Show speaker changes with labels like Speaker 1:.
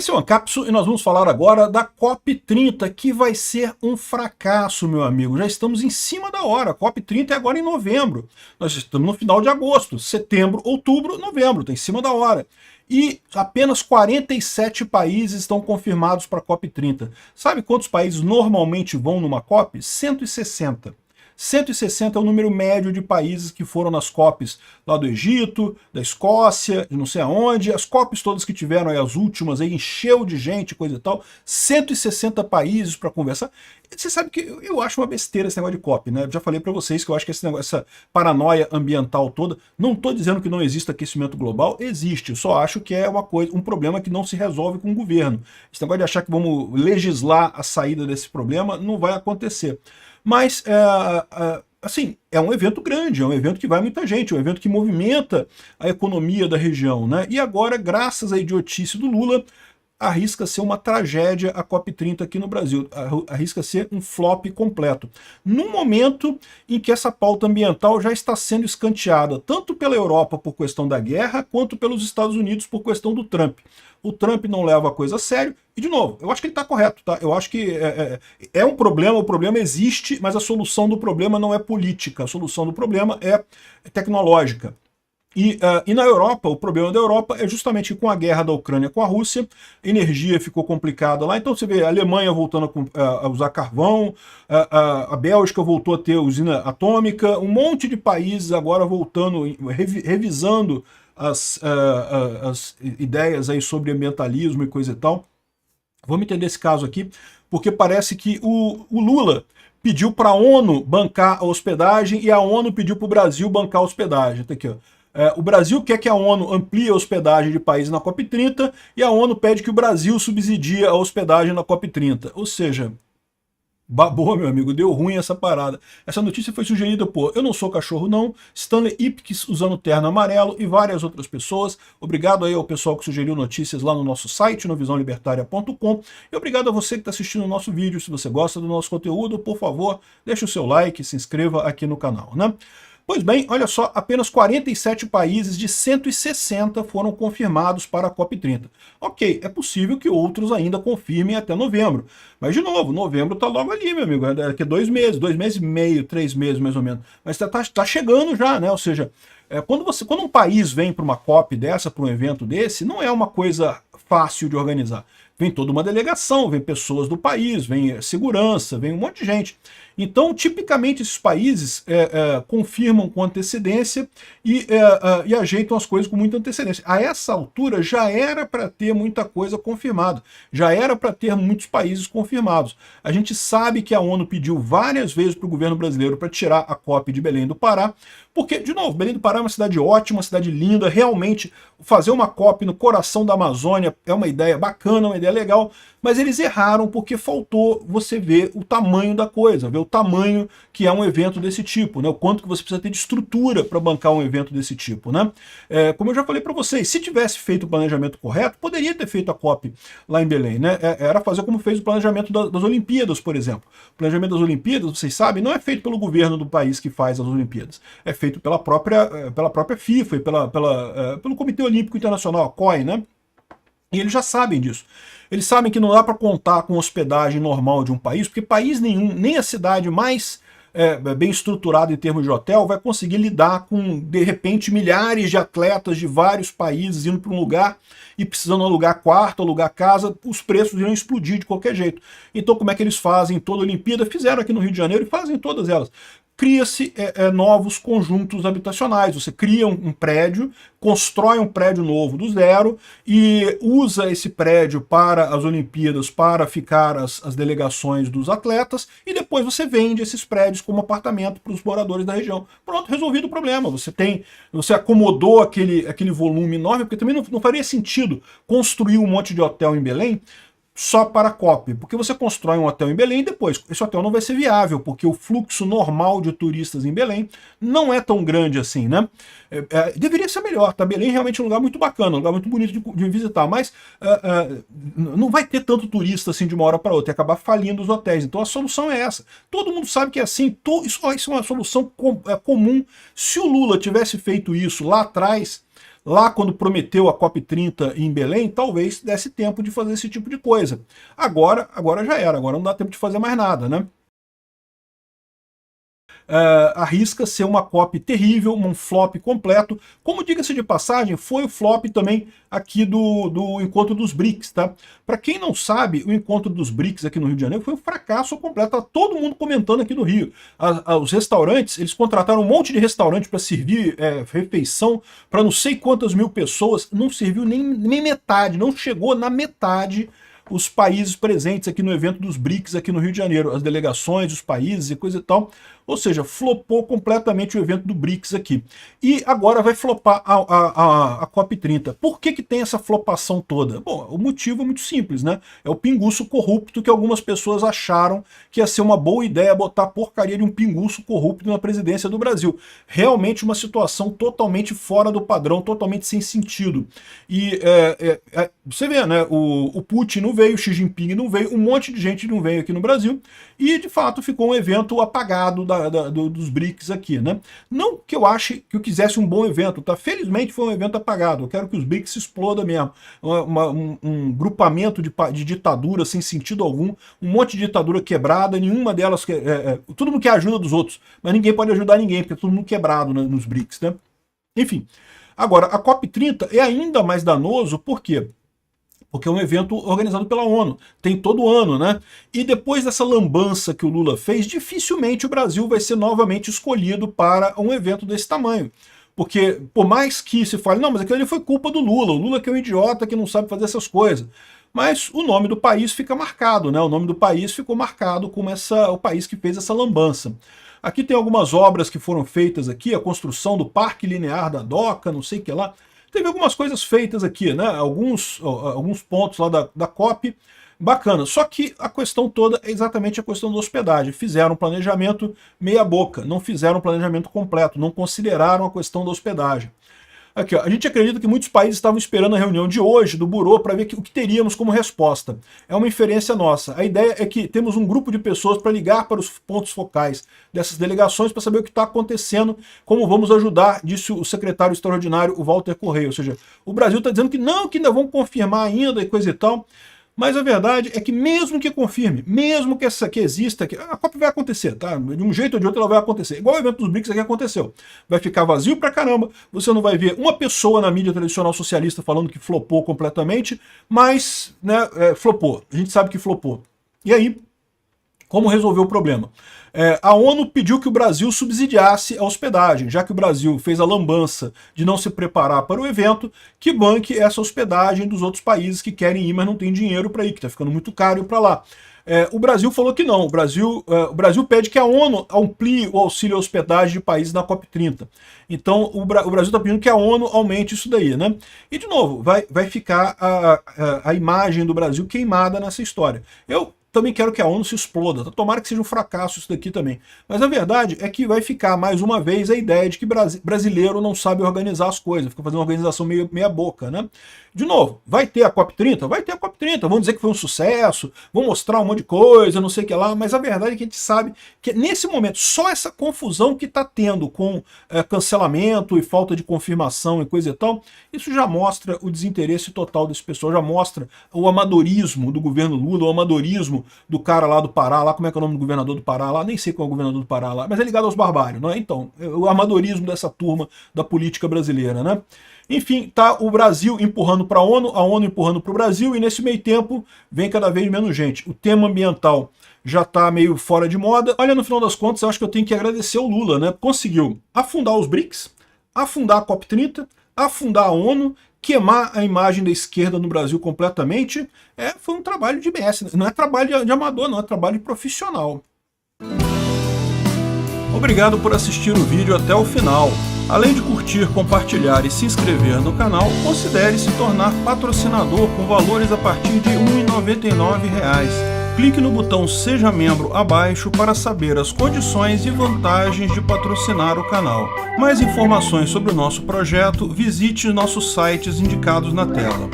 Speaker 1: Esse é o Ancapso e nós vamos falar agora da COP30, que vai ser um fracasso, meu amigo. Já estamos em cima da hora. A COP30 é agora em novembro. Nós estamos no final de agosto, setembro, outubro, novembro. Está em cima da hora. E apenas 47 países estão confirmados para a COP30. Sabe quantos países normalmente vão numa COP? 160. 160 é o número médio de países que foram nas COPs lá do Egito, da Escócia, de não sei aonde. As COPs todas que tiveram aí, as últimas, aí, encheu de gente, coisa e tal. 160 países para conversar. Você sabe que eu acho uma besteira esse negócio de COP, né? Eu já falei para vocês que eu acho que essa paranoia ambiental toda, não estou dizendo que não existe aquecimento global, existe. Eu só acho que é um problema que não se resolve com o governo. Esse negócio de achar que vamos legislar a saída desse problema não vai acontecer. Mas, assim, é um evento grande, é um evento que vai muita gente, é um evento que movimenta a economia da região, né? E agora, graças à idiotice do Lula, arrisca ser uma tragédia a COP30 aqui no Brasil, arrisca ser um flop completo. Num momento em que essa pauta ambiental já está sendo escanteada, tanto pela Europa por questão da guerra, quanto pelos Estados Unidos por questão do Trump. O Trump não leva a coisa a sério, e de novo, eu acho que ele está correto, tá? Eu acho que é um problema, o problema existe, mas a solução do problema não é política, a solução do problema é tecnológica. E na Europa, o problema da Europa é justamente que com a guerra da Ucrânia com a Rússia, a energia ficou complicada lá, então você vê a Alemanha voltando a usar carvão, a Bélgica voltou a ter usina atômica, um monte de países agora voltando, revisando as ideias aí sobre ambientalismo e coisa e tal. Vamos entender esse caso aqui, porque parece que o Lula pediu para a ONU bancar a hospedagem e a ONU pediu para o Brasil bancar a hospedagem. Tá aqui, ó. O Brasil quer que a ONU amplie a hospedagem de países na COP30 e a ONU pede que o Brasil subsidie a hospedagem na COP30. Ou seja, babou, meu amigo, deu ruim essa parada. Essa notícia foi sugerida por Eu Não Sou Cachorro Não, Stanley Ipkiss usando terno amarelo e várias outras pessoas. Obrigado aí ao pessoal que sugeriu notícias lá no nosso site, no visãolibertaria.com. E obrigado a você que está assistindo o nosso vídeo. Se você gosta do nosso conteúdo, por favor, deixe o seu like, se inscreva aqui no canal, né? Pois bem, olha só, apenas 47 países de 160 foram confirmados para a COP30. Ok, é possível que outros ainda confirmem até novembro. Mas, de novo, novembro está logo ali, meu amigo. Daqui a 2 meses e meio, 3 meses mais ou menos. Mas tá chegando já, né? Ou seja, quando um país vem para uma COP dessa, para um evento desse, não é uma coisa fácil de organizar. Vem toda uma delegação, vem pessoas do país, vem segurança, vem um monte de gente. Então, tipicamente, esses países confirmam com antecedência e ajeitam as coisas com muita antecedência. A essa altura, já era para ter muita coisa confirmada, já era para ter muitos países confirmados. A gente sabe que a ONU pediu várias vezes para o governo brasileiro para tirar a COP de Belém do Pará, porque, de novo, Belém do Pará é uma cidade ótima, uma cidade linda, realmente fazer uma COP no coração da Amazônia é uma ideia bacana, uma ideia legal, mas eles erraram porque faltou você ver o tamanho da coisa, ver o tamanho que é um evento desse tipo, né? O quanto que você precisa ter de estrutura para bancar um evento desse tipo, né? Como eu já falei para vocês, se tivesse feito o planejamento correto, poderia ter feito a COP lá em Belém, né? Era fazer como fez o planejamento das Olimpíadas, por exemplo. O planejamento das Olimpíadas, vocês sabem, não é feito pelo governo do país que faz as Olimpíadas, é feito pela própria FIFA e pelo Comitê Olímpico Internacional, a COI, né? E eles já sabem disso. Eles sabem que não dá para contar com hospedagem normal de um país, porque país nenhum, nem a cidade mais bem estruturada em termos de hotel, vai conseguir lidar com, de repente, milhares de atletas de vários países indo para um lugar e precisando alugar quarto, alugar casa, os preços irão explodir de qualquer jeito. Então, como é que eles fazem toda a Olimpíada? Fizeram aqui no Rio de Janeiro e fazem todas elas. Cria-se novos conjuntos habitacionais. Você cria um prédio, constrói um prédio novo do zero e usa esse prédio para as Olimpíadas, para ficar as delegações dos atletas, e depois você vende esses prédios como apartamento para os moradores da região. Pronto, resolvido o problema. Você acomodou aquele volume enorme, porque também não faria sentido construir um monte de hotel em Belém só para a COP, porque você constrói um hotel em Belém e depois esse hotel não vai ser viável, porque o fluxo normal de turistas em Belém não é tão grande assim, né? Deveria ser melhor, tá? Belém realmente é um lugar muito bacana, um lugar muito bonito de visitar, mas não vai ter tanto turista assim de uma hora para outra, e acabar falindo os hotéis. Então a solução é essa. Todo mundo sabe que é assim, isso é uma solução comum. Se o Lula tivesse feito isso lá atrás, Lá, quando prometeu a COP30 em Belém, talvez desse tempo de fazer esse tipo de coisa. Agora já era, agora não dá tempo de fazer mais nada, né? Arrisca ser uma COP terrível, um flop completo, como, diga-se de passagem, foi o flop também aqui do encontro dos BRICS, tá? Para quem não sabe, o encontro dos BRICS aqui no Rio de Janeiro foi um fracasso completo, tá todo mundo comentando aqui no Rio. Os restaurantes, eles contrataram um monte de restaurante para servir refeição para não sei quantas mil pessoas, não serviu nem metade, não chegou na metade os países presentes aqui no evento dos BRICS aqui no Rio de Janeiro, as delegações, os países e coisa e tal. Ou seja, flopou completamente o evento do BRICS aqui. E agora vai flopar a COP30. Por que tem essa flopação toda? Bom, o motivo é muito simples, né? É o pinguço corrupto que algumas pessoas acharam que ia ser uma boa ideia botar a porcaria de um pinguço corrupto na presidência do Brasil. Realmente uma situação totalmente fora do padrão, totalmente sem sentido. E você vê, né? O Putin não veio, o Xi Jinping não veio, um monte de gente não veio aqui no Brasil, e de fato ficou um evento apagado dos BRICS aqui, né? Não que eu ache que eu quisesse um bom evento, tá? Felizmente foi um evento apagado, eu quero que os BRICS se explodam mesmo. Um grupamento de ditadura sem sentido algum, um monte de ditadura quebrada, nenhuma delas... todo mundo quer a ajuda dos outros, mas ninguém pode ajudar ninguém, porque é todo mundo quebrado, né, nos BRICS, né? Enfim, agora, a COP30 é ainda mais danoso, por quê? Porque é um evento organizado pela ONU, tem todo ano, né? E depois dessa lambança que o Lula fez, dificilmente o Brasil vai ser novamente escolhido para um evento desse tamanho. Porque, por mais que se fale, não, mas aquilo ali foi culpa do Lula, o Lula que é um idiota que não sabe fazer essas coisas. Mas o nome do país fica marcado, né? O nome do país ficou marcado como o país que fez essa lambança. Aqui tem algumas obras que foram feitas aqui, a construção do Parque Linear da Doca, não sei o que lá. Teve algumas coisas feitas aqui, né? Alguns pontos lá da COP, bacana. Só que a questão toda é exatamente a questão da hospedagem. Fizeram um planejamento meia boca, não fizeram um planejamento completo, não consideraram a questão da hospedagem. Aqui, ó, a gente acredita que muitos países estavam esperando a reunião de hoje do Burô para ver o que teríamos como resposta. É uma inferência nossa. A ideia é que temos um grupo de pessoas para ligar para os pontos focais dessas delegações para saber o que está acontecendo, como vamos ajudar, disse o secretário extraordinário, o Walter Correia. Ou seja, o Brasil está dizendo que não, que ainda vão confirmar ainda e coisa e tal. Mas a verdade é que mesmo que confirme, mesmo que essa aqui exista, a COP vai acontecer, tá? De um jeito ou de outro ela vai acontecer. Igual o evento dos BRICS aqui aconteceu. Vai ficar vazio pra caramba, você não vai ver uma pessoa na mídia tradicional socialista falando que flopou completamente, mas, né, flopou. A gente sabe que flopou. E aí, como resolver o problema? A ONU pediu que o Brasil subsidiasse a hospedagem, já que o Brasil fez a lambança de não se preparar para o evento, que banque essa hospedagem dos outros países que querem ir, mas não tem dinheiro para ir, que está ficando muito caro ir para lá. O Brasil falou que não, o Brasil pede que a ONU amplie o auxílio à hospedagem de países na COP30. Então o Brasil está pedindo que a ONU aumente isso daí, né? E de novo, vai ficar a imagem do Brasil queimada nessa história. Eu também quero que a ONU se exploda. Tomara que seja um fracasso isso daqui também. Mas a verdade é que vai ficar, mais uma vez, a ideia de que brasileiro não sabe organizar as coisas, fica fazendo uma organização meia boca, né? De novo, vai ter a COP30? Vai ter a COP30. Vão dizer que foi um sucesso, vão mostrar um monte de coisa, não sei o que lá, mas a verdade é que a gente sabe que nesse momento, só essa confusão que está tendo com cancelamento e falta de confirmação e coisa e tal, isso já mostra o desinteresse total desse pessoal, já mostra o amadorismo do governo Lula, o amadorismo do cara lá do Pará, lá como é que é o nome do governador do Pará lá, nem sei qual é o governador do Pará lá, mas é ligado aos barbários, não é? Então, o amadorismo dessa turma da política brasileira, né? Enfim, tá o Brasil empurrando para a ONU empurrando para o Brasil, e nesse meio tempo vem cada vez menos gente. O tema ambiental já está meio fora de moda. Olha, no final das contas, eu acho que eu tenho que agradecer o Lula, né? Conseguiu afundar os BRICS, afundar a COP30, afundar a ONU, queimar a imagem da esquerda no Brasil completamente. Foi um trabalho de mestre, não é trabalho de amador, não, é trabalho de profissional. Obrigado por assistir o vídeo até o final. Além de curtir, compartilhar e se inscrever no canal, considere se tornar patrocinador com valores a partir de R$ 1,99. Clique no botão Seja Membro abaixo para saber as condições e vantagens de patrocinar o canal. Mais informações sobre o nosso projeto, visite nossos sites indicados na tela.